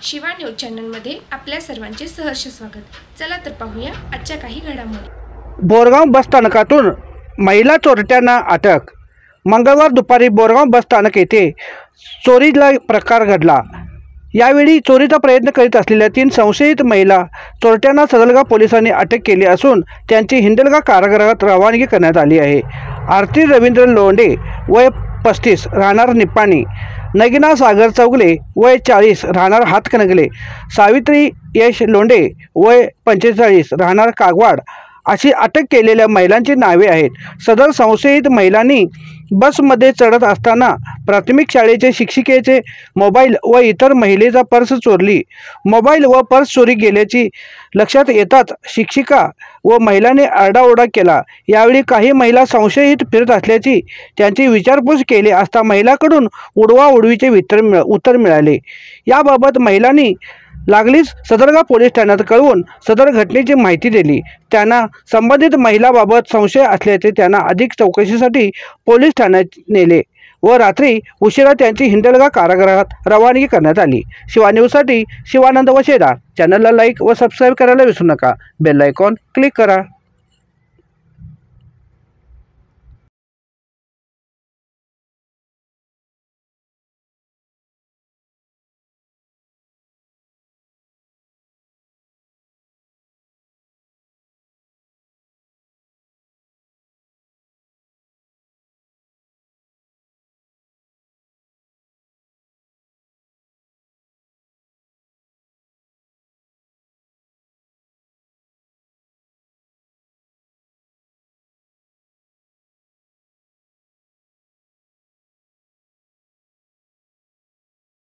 Shiva news चॅनलमध्ये आपल्या सर्वांचे सहर्ष स्वागत। चला तर पाहूया आजच्या काही घडामोडी। बोरगाव बस स्थानकातून महिला चोरट्यांना अटक। मंगळवार दुपारी बोरगाव बस स्थानक येथे चोरीचा प्रकार घडला। यावेळी चोरीचा प्रयत्न करीत असलेल्या 3 संशयित महिला चोरट्यांना सदलगा पोलिसांनी अटक केली असून त्यांची हिंदलगा कारागृहात रवानगी करण्यात आली आहे। आरती रवींद्र लोंढे वय 35 राहणार निपाणी, नगिना सागर चौगले वय 40 राहणार हातकणंगले, सावित्री यश लोंढे वय 45 राहणार कागवाड अशी अटक केलेल्या महिलांची नावे आहेत। सदर संशयित महिलांनी बसमध्ये चढत असताना प्राथमिक शाळेचे शिक्षिकेचे मोबाईल व इतर महिलेचा पर्स चोरली। मोबाईल व पर्स चोरी गेल्याची लक्षात येताच शिक्षिका व महिलांनी आरडाओरडा केला। यावेळी काही महिला संशयित फिरत असल्याची त्यांची विचारपूस केली असता महिलांकडून उडवाउडवीचे उत्तर मिळाले। याबाबत महिलांनी लागलीच सदलगा पोलीस ठाण्यात कळवून सदर घटनेची माहिती दिली। त्यांना संबंधित महिलाबाबत संशय असल्याचे त्यांना अधिक चौकशीसाठी पोलीस ठाण्यात नेले व रात्री उशिरा त्यांची हिंदलगा कारागृहात रवानगी करण्यात आली। शिवा न्यूजसाठी शिवानंद वशेदार। चॅनलला लाईक व सबस्क्राईब करायला विसरू नका। बेल आयकॉन क्लिक करा।